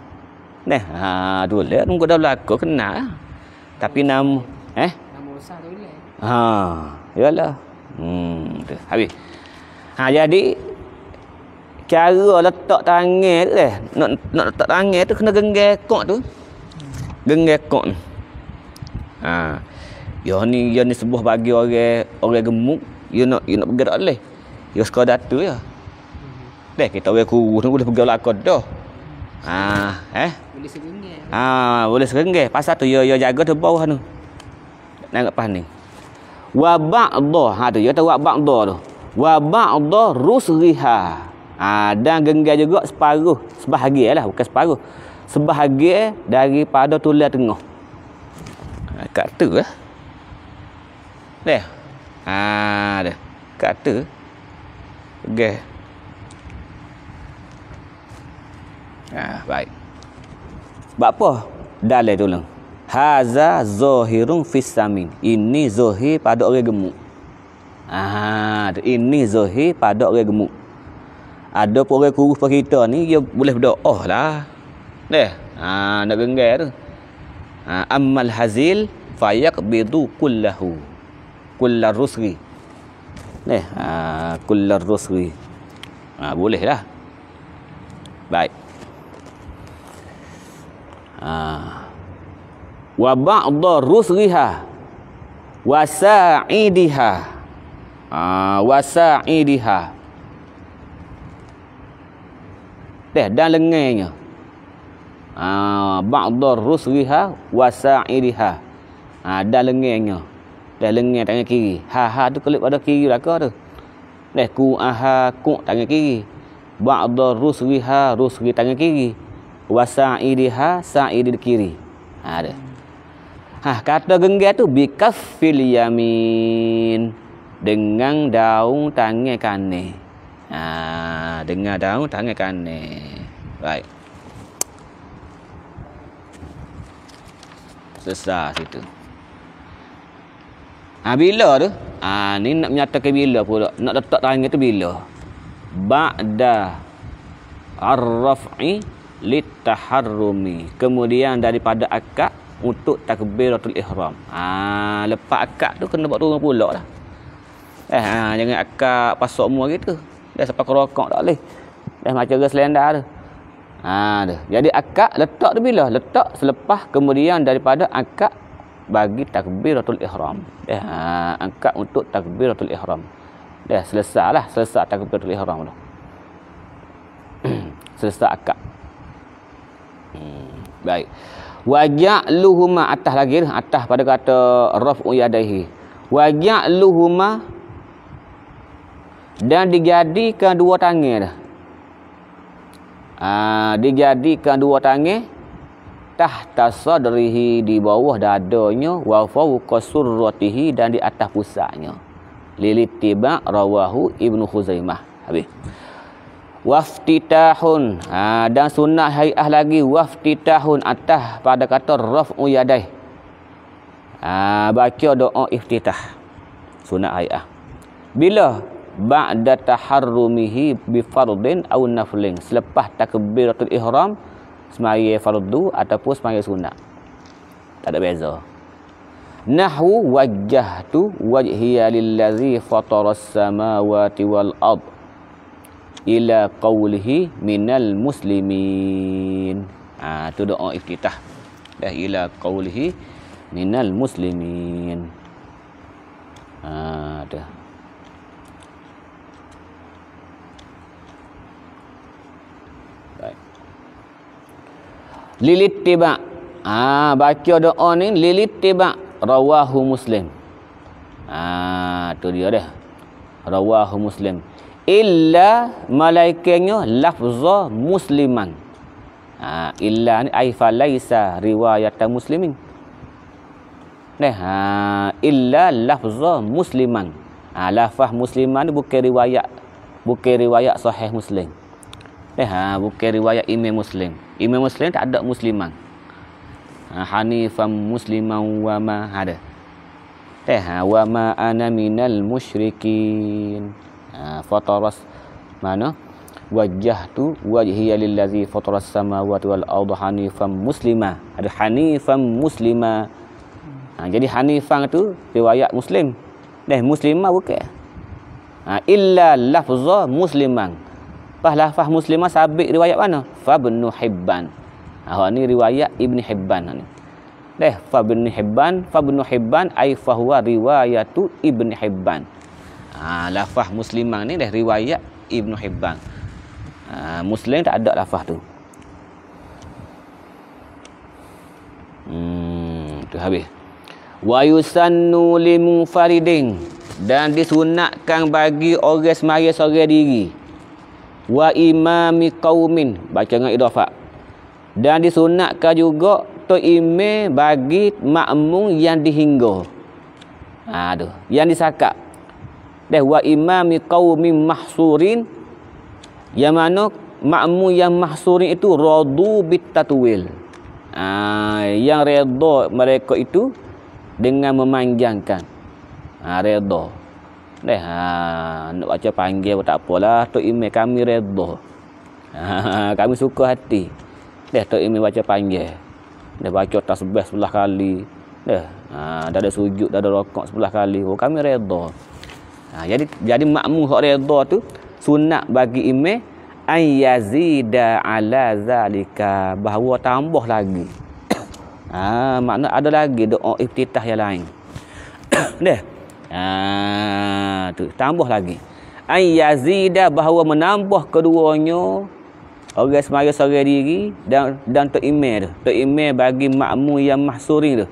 Tulis tu dah berlaku kenal lah. Tapi nama Nama besar tu boleh. Yalah. Tu. Habis. Jadi cara letak tangan tu nak letak tangan tu kena genggam kok tu. Genggam kok ni. Dia ni sebuah bagi orang gemuk, dia nak bergerak leh. Dia sekadar tu ya. Kita orang kurus ni boleh pergi lakon dah. Boleh serenggai. Boleh serenggai. Pasal tu dia jaga tu bawah tu. Nak pas ni. Wa ba'dha, tu dia tahu wa ba'dha tu. Wa ba'dha rusriha. Dan genggam juga sebahagian lah, bukan separuh. Sebahagian daripada tulang tengah. Kat tu lah. Dah. Dah. Kat tu. Okey. Baik. Sebab apa? Dalil tolong. Haza zahirun fis samin. Ini zahir pada orang gemuk. Ini zahir pada orang gemuk. Ada pun orang kurus pada kita ni dia boleh berdoa lah. Dah. Nak genggam tu. Ammal hazil fayaqbidu kullahu. Kullar rusri. Kullar rusri. Boleh lah. Baik. Wa ba'dha rusriha wa sa'idiha. Wa sa'idiha. Dan lengannya. Ba'dha rusriha wa sa'idiha. Dan lengannya. Dan lengan tangan kiri. Tu kelip pada kiri belakang tu. Ku tangan kiri. Ba'dha rusriha, rusri tangan kiri. Wa sa'idiha, sa'idi kiri. Ada. Kata genggam tu bikaffil yamin. Dengan daun tangan kanan. Dengan daun tangan kanan. Baik. Selesai situ. Bila tu? Ni nak menyatakan bila pula. Nak letak tangan tu bila? Ba'da ar-raf'i litaharrumi. Kemudian daripada akad untuk takbiratul ihram. Lepas akad tu kena buat turun pula lah. Jangan akad pasok semua gitu. Dah sampai ke rokok tak boleh. Dah macam ke selendar tu. Jadi akad letak tu bila? Letak selepas kemudian daripada akad bagi takbiratul ihram. Akad untuk takbiratul ihram. Dah selesai takbiratul ihram tu. Selesai akad. Baik. Wa ja'luhuma atas lagi, atas pada kata raf'u yadaihi. Wa ja'luhuma dan dijadikan dua tangan dah. Dijadikan dua tangan tahta sadrihi, di bawah dadanya, wa fawqa surratihi, dan di atas pusatnya. lilittiba rawahu Ibnu Khuzaimah. Habis. Waftitahun, dan sunat hai'ah lagi waftitahun atas pada kata raf'u yadai. Baca doa iftitah sunat hai'ah. Bila ba'da taharrumihi bi fardin aw naflin, selepas takbiratul ihram semaya fardu ataupun semaya sunat. Tak ada beza. Nahwu wajjahtu wajhiya lillazi fataras samawati wal ard ila qawlihi minal muslimin. Tu doa iftitah. Dah ila qawlihi minal muslimin. Dah. Baik. Lilittiba. Baca doa ni lilittiba rawahu Muslim. Tu dia dah. Rawahu Muslim. Illa malaikatnya lafza musliman. Illa ni ai falaisa riwayat muslimin. Illa lafza musliman. Lafaz musliman ni bukan riwayat sahih Muslim. Bukan riwayat Imam Muslim. Imam Muslim tak ada musliman. Hanifan musliman wa ma ada. Wa ma ana minal musyrikin. Fataras mana wajjahtu wajhiya lillazi fataras samawati wal ardi hanifan muslima. Ada hanifan muslima. Jadi hanifan tu riwayat Muslim. Muslimah bukan. Illa lafza musliman. Pas lafaz muslimah sabit riwayat mana? Fa Ibnu Hibban. Ni riwayat Ibn Hibban ni. Fa Ibnu Hibban ai fa huwa riwayatu Ibn Hibban. Lafaz muslimah ni dah riwayat Ibnu Hibban. Muslim tak ada lafaz tu. Tu habis. Wa yusannu limunfaridin, dan disunatkan bagi orang semaya seorang diri. Wa imami qaumin, baca dengan idhafah. Dan disunatkan juga tu imam bagi makmum yang dihingga. Yang disakap. Wa imami qaumin mahsurin, yang mana makmum yang mahsurin itu radu bitatwil. Yang redha mereka itu dengan memanjangkan. Redha. Nak baca panggil pun tak apalah, tok imam kami redha. Kami suka hati. Tok imam baca panggil. Baca tasbih 11 kali. Dah ada sujud, dah ada rakaat 11 kali. Kami redha. Jadi makmum hak redha tu sunat bagi imam an yazida ala zalika, bahawa tambah lagi. Makna ada lagi doa iftitah yang lain. Tu tambah lagi. An yazida, bahawa menambah keduanya orang semaya seorang diri dan tok imam tu. Tok imam bagi makmum yang mahsurin tu.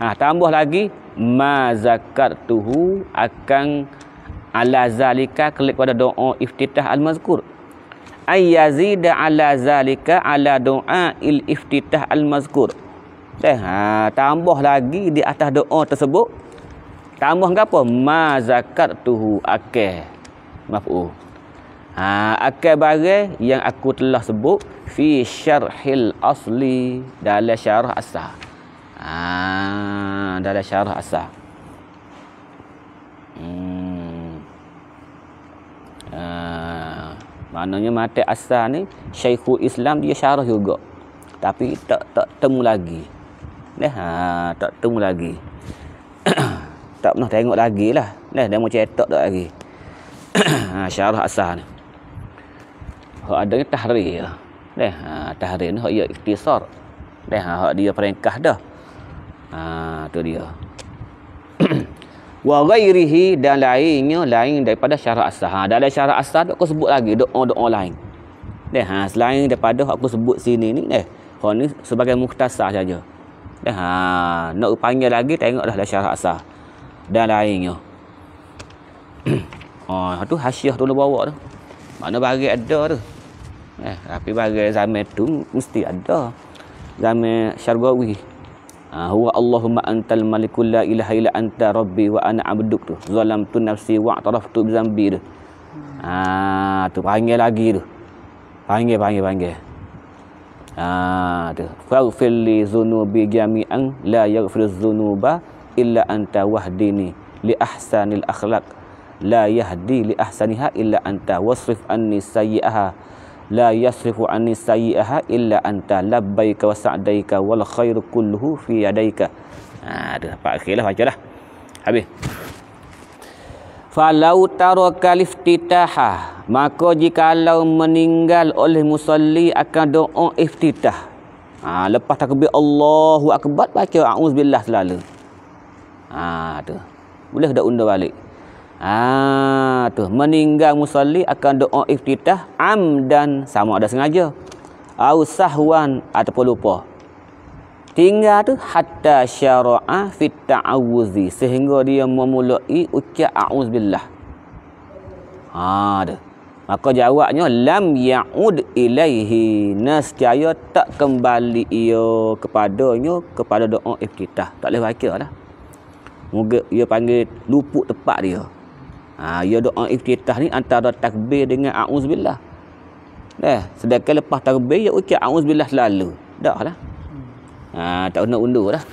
Tambah lagi ma zakartuhu akan ala zalika, klik pada doa iftitah al-mazkur. Ay yazida ala zalika ala doa il iftitah al-mazkur. Tambah lagi di atas doa tersebut. Tambah apa? Ma zakartuhu akal maf'ul. Akal barang yang aku telah sebut fi syarhil asli, dalam syarah asal. Dalam syarah asal. Maknanya mata asal ni Syekhul Islam dia syarah juga. Tapi tak temu lagi. Tak temu lagi. Tak pernah tengok lagi lah. Dia mau cetak tak lagi. Syarah asal ni. Hak adanya tahrir. Tahrir ni hak dia ikhtisar. Hak dia peringkah dah. Tu dia. Wa ghairihi, dan lainnya lain daripada syarah asal. Dalam syarah asal aku sebut lagi doa-doa lain. Selain daripada aku sebut sini ni, hak ni sebagai mukhtasar saja. Nak panggil lagi tengoklah dalam syarah asal dan lainnya. Tu hasyiah dulu bawa tu. Mana bagi ada tu. Tapi bagi zaman tu mesti ada. Zaman Syargawi. Huwa Allahumma antal malikul la ilaha illa anta rabbi wa ana abduk tu. Zalamtu nafsi wa ataraftu bizambi tu. Tu panggil lagi tu. Panggil. Tu. Faghfir li dzunubi jami'an la yaghfiru dzunuba illa anta wahdini li ahsanil akhlaq la yahdi li ahsaniha illa anta wasrif anni sayyi'aha la yasrifu anni sayyi'aha illa anta labbaika wa sa'daika wal khairu kulluhu fi yadaika. Tu dapat akhirlah baca dah. Habis. Falau taraka liftitaha, maka jikalau meninggal oleh musalli akan doa iftitah. Lepas takbir Allahu akbar baca a'udzubillah selalu. Tu. Boleh dah undur balik. Tu meninggal musalli akan doa iftitah amdan, sama ada sengaja, au sahwan ataupun lupa. Tinggal tu hatta syara'a fit ta'awuzi, sehingga dia memulai ucap a'udzubillah. Tu. Maka jawabnya lam ya'ud ilaihi, nescaya tak kembali ia kepadanya kepada doa iftitah. Tak boleh baca dah. Moga ia panggil luput tepat dia. Ya doa iftitah ni antara takbir dengan a'udzubillah. Sedangkan lepas takbir ya ucap a'udzubillah selalu. Dah lah. Tak kena undur dah.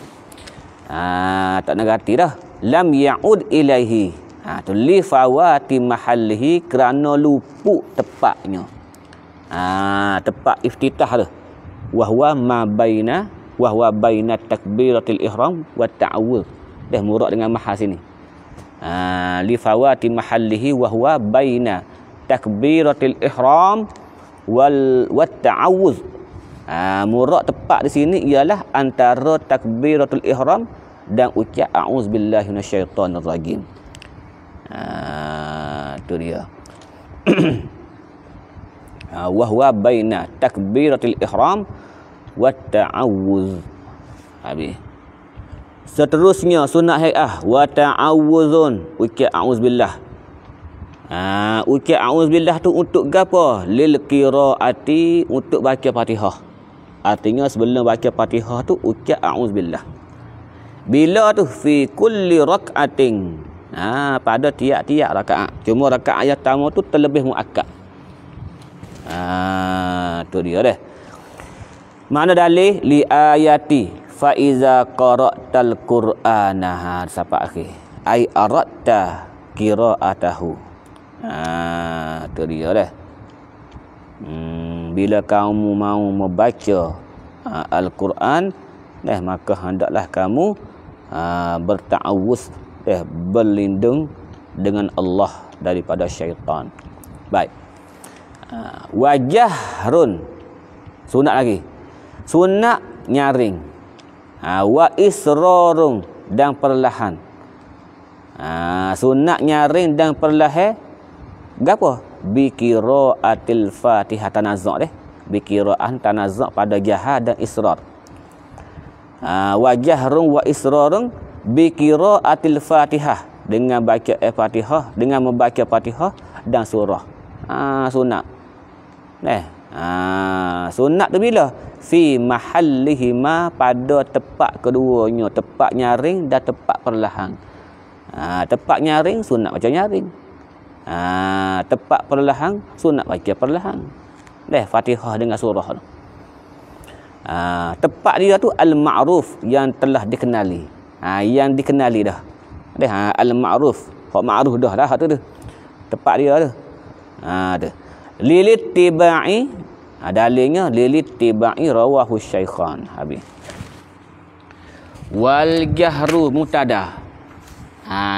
Tak nak ganti dah. Lam ya'ud ilaihi. Tu li fawati mahallihi, kerana luput tepatnya. Tepat iftitah tu. Wahwa baina takbiratil ihram wa ta'awudz. Dah murad dengan mahal sini. Li fawati mahallihi wa huwa baina takbiratil ihram wat ta'awuz. Murad tepat di sini ialah antara takbiratul ihram dan ucap a'udzubillahi minasyaitonir rajim. Tu dia. Wa huwa baina takbiratil ihram wat ta'awuz. Habis. Seterusnya sunat hai'ah wa ta'awuzun, ucap a'udzubillah. Ucap a'udzubillah tu untuk gapo? Lil qiraati, untuk baca Fatihah. Artinya sebelum baca Fatihah tu ucap a'udzubillah. Bila tu fi kulli rak'atin, pada tiap-tiap rakaat. Cuma rakaat ayat pertama tu terlebih muakkad. Tu dia dah. Mana dalil li ayati fa iza qara'tal qur'ana sampai akhir, ai aratta qira'atahu. Tu dia dah. Bila kamu mau membaca al-Quran, maka hendaklah kamu berta'awuz, berlindung dengan Allah daripada syaitan. Baik. Wajahrun, sunat lagi. Sunat nyaring. Wa israrun, dan perlahan. Sunat nyaring dan perlahan gapo? Bi qiraatil Fatihah, tanazzu' bi qiraah tanazzu' pada jahar dan israr. Wa jahrun wa israrun bi qiraatil Fatihah, dengan baca Fatihah, dengan membaca Fatihah dan surah. Sunat. Sunat tu bila? Fi mahallihima, pada tempat keduanya, tempat nyaring dan tempat perlahan. Tempat nyaring sunat baca nyaring. Tempat perlahan sunat baca perlahan. Fatihah dengan surah tu. Tempat dia tu al-ma'ruf, yang telah dikenali. Yang dikenali dah. Al-ma'ruf. Hak ma'ruf dah tu. Tempat dia tu. Tu. Lilittiba'i, dalilnya lilittiba'i rawahu syaikhan. Habis. Wal jahru mutada.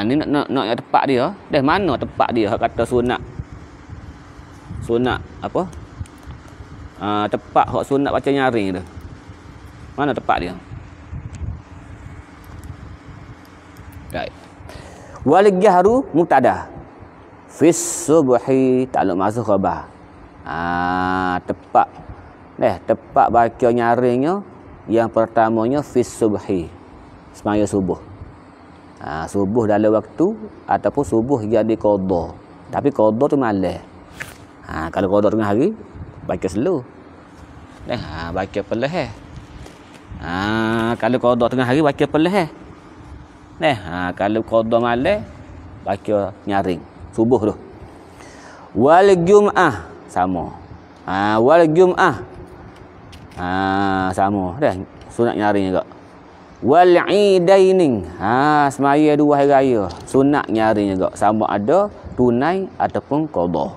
Ni nak yang tepat dia. Dah mana tepat dia hak kata sunat? Sunat apa? Tepat hak sunat baca nyaring tu. Mana tepat dia? Baik. Wal jahru mutada. Fis subhi, takluk masuk khabar. Tepat. Tepat baca nyaringnya yang pertamanya fis subhi, semaya subuh. Subuh dalam waktu ataupun subuh jadi qada. Tapi qada tu malam. Kalau qada tengah hari baca slow. Baca perlahan. Kalau qada tengah hari baca pelah kalau qada malam baca nyaring subuh tu. Wal jum'ah sama. Wal jum'ah sama dah sunat nyaring juga. Wal idainin semaya dua hari raya sunat nyaring juga, sama ada tunai ataupun qada.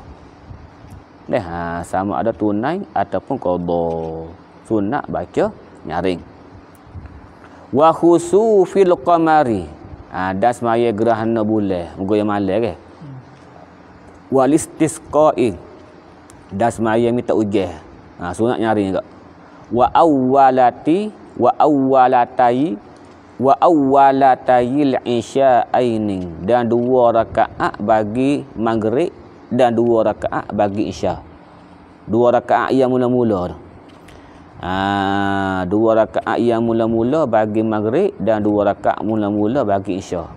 Sama ada tunai ataupun qada, sunat baca nyaring. Wa khusufil qamari dan semaya gerhana bulan muka yang malam ke. Wal istisqa'i dan semaya minta hujan sunat nyaring juga. Wa awwalatayil isya'aini dan 2 rakaat bagi maghrib dan 2 rakaat bagi isya. 2 rakaat yang mula-mula tu. 2 rakaat yang mula-mula bagi maghrib dan 2 rakaat mula-mula bagi isya.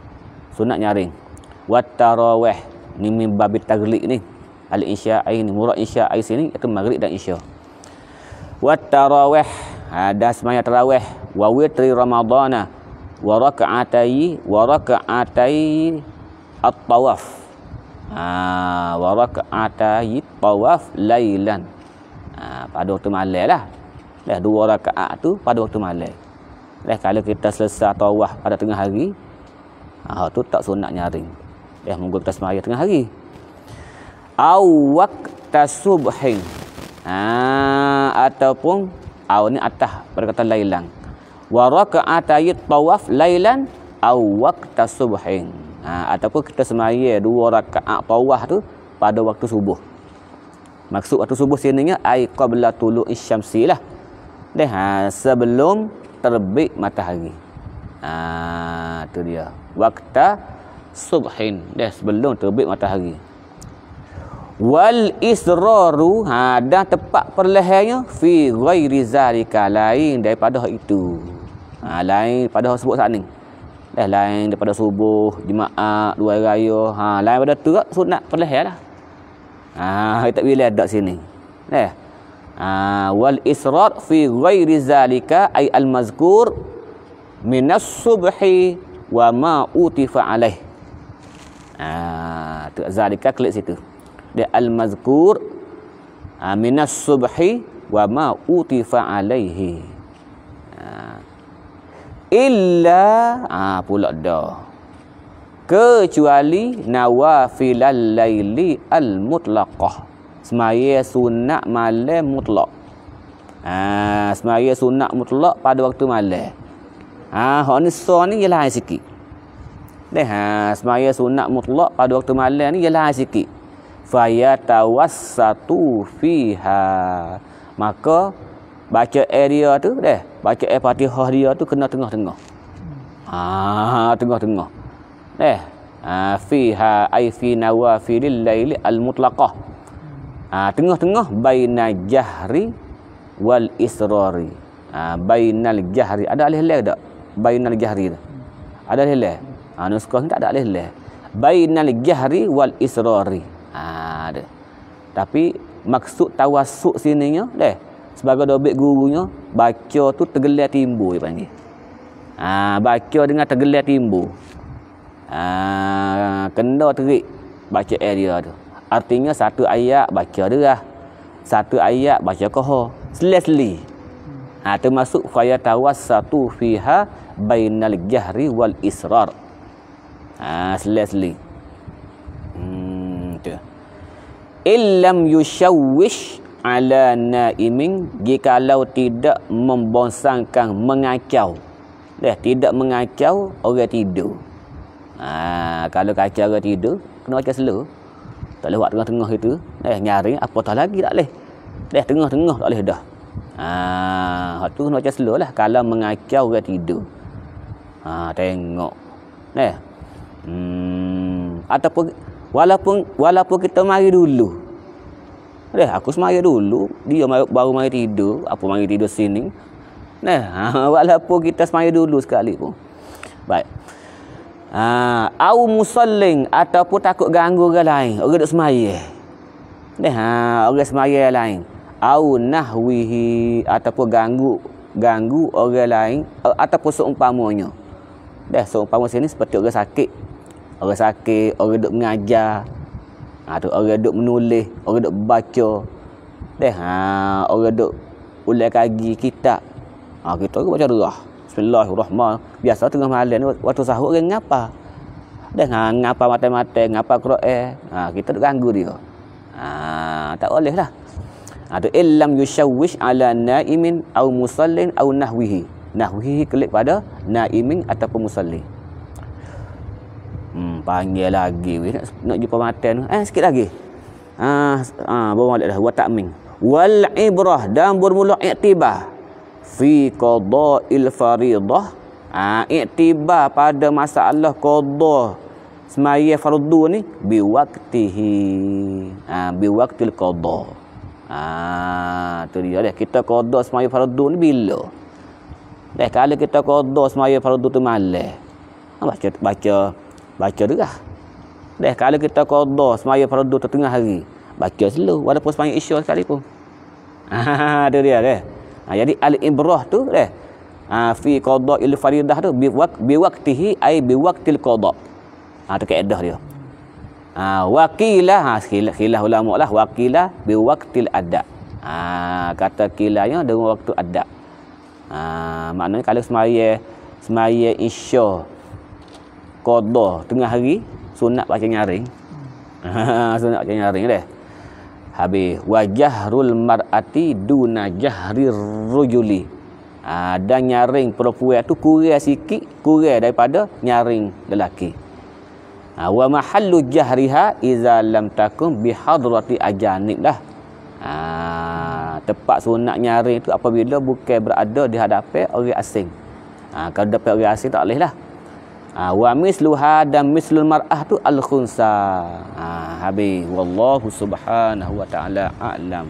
Sunat nyaring. Wat tarawih ni min babit taghliq ni. Al isya'aini murad isya'ai sini itu maghrib dan isya. Wat tarawih ada semaya tarawih wa witri ramadhana wa raka'atai at-tawaf wa raka'atai tawaf lailan pada waktu malam lah. 2 rakaat tu pada waktu malam. Kalau kita selesai tawaf pada tengah hari tu tak sunat nyaring. Munggu kita semaya tengah hari. Aw waqta subhin ataupun ni atas pada kata lailan. Wa raka'atai tawaf lailan aw waqta subhin. Ataupun kita semaya 2 rakaat tawaf tu pada waktu subuh. Maksud waktu subuh sininya ai qabla tulu'i syamsi lah. Sebelum terbit matahari. Tu dia. Waqta subhin. Sebelum terbit matahari. Wal israru dan tepat perlahannya fi ghairi zalika lain daripada hak itu. Lain pada hak sebut saat ni. Lain daripada subuh, Jumaat, 2 hari raya. Lain pada tu sunat perlahan lah. Tak bila ada sini. Wal israr fi ghairi zalika ay al mazkur minas subhi wa ma utifa alaih. Tu zalika klik situ. Dia al-mazkur minas subhi wa ma utifa alaihi. Illa pula dah kecuali nawafilal laili al-mutlaqah, semaya sunat malam mutlak. Semaya sunat mutlak pada waktu malam. Hak ni ni ialah sikit. Semaya sunat mutlak pada waktu malam ni ialah sikit. Fayatawassatu fiha, maka baca area tu baca Fatihah dia tu kena tengah-tengah. Tengah-tengah. Fiha ay fi nawafilil laili al mutlaqah. Tengah-tengah baina jahri wal israri. Bainal jahri ada alif lam tak? Bainal jahri tu. Ada alif lam. Nuskah ni tak ada alif lam. Bainal jahri wal israri. Ada. Tapi maksud tawassuk sininya sebagai dobek gurunya baca tu tergelar timbul dia panggil. Baca dengan tergelar timbul. Kena terik baca area tu. Artinya satu ayat baca derah, satu ayat baca qahar, seli-seli. Termasuk fayatawassatu fiha bainal jahri wal israr. Seli-seli. Illam yushawwish ala naimin, jikalau tidak membosankan, mengacau. Tidak mengacau orang tidur. Kalau kacau orang tidur kena baca slow. Tak boleh buat tengah-tengah itu. Nyaring apatah lagi tak boleh. Tengah-tengah tak boleh dah. Hak tu kena baca slow lah kalau mengacau orang tidur. Tengok. Ataupun walaupun kita mari dulu. Aku semaya dulu, dia baru mari tidur, apa mari tidur sini. Walaupun kita semaya dulu sekali pun. Baik. Au musallin ataupun takut ganggu orang lain, orang duk semaya. Orang semaya lain. Au nahwihi ataupun ganggu orang lain ataupun seumpamanya. Dah seumpama sini seperti orang sakit. Orang sakit, orang duk mengajar. Tu orang duk menulis, orang duk baca. Dah orang duk ulai kaji kitab. Kita baca derah. Bismillahirrahmanirrahim. Biasa tengah malam ni waktu sahur orang ngapa? Dah ngapa mata-mata, ngapa Quran. Kita duk ganggu dia. Tak boleh lah. Tu illam yushawwish ala naimin au musallin au nahwihi. Nahwihi klik pada naimin ataupun musallin. Panggil lagi nak jumpa mata tu. Sikit lagi. Bawa balik dah wa ta'min. Wal ibrah dan bermula iktibar fi qada'il faridah. Iktibar pada masalah qada semaya fardu ni biwaktihi. Biwaktil qada. Tu dia dah. Kita qada semaya fardu ni bila? Dah kalau kita qada semaya fardu tu malam. Baca derah. Dah kalau kita qada semaya fardu tu tengah hari, baca slow walaupun semaya isya sekalipun. Tu dia dah. Jadi al-ibrah tu dah. Fi qada'il faridah tu biwaktihi ai biwaktil qada. Tu kaedah dia. Waqilah khilah ulama lah waqilah biwaktil ada. Kata kilanya dengan waktu ada. Maknanya kalau semaya isya qada tengah hari sunat baca nyaring. Sunat baca nyaring dah. Habis wajahrul mar'ati duna jahrir rujuli. Dan nyaring perempuan tu kurang sikit, kurang daripada nyaring lelaki. Wa mahallu jahriha iza lam takum bihadrati ajanib dah. Tempat sunat nyaring tu apabila bukan berada di hadapan orang asing. Kalau dapat orang asing tak boleh lah. Wa misluha dan mislul mar'ah tu al-khunsa. Habis wallahu subhanahu wa ta'ala a'lam.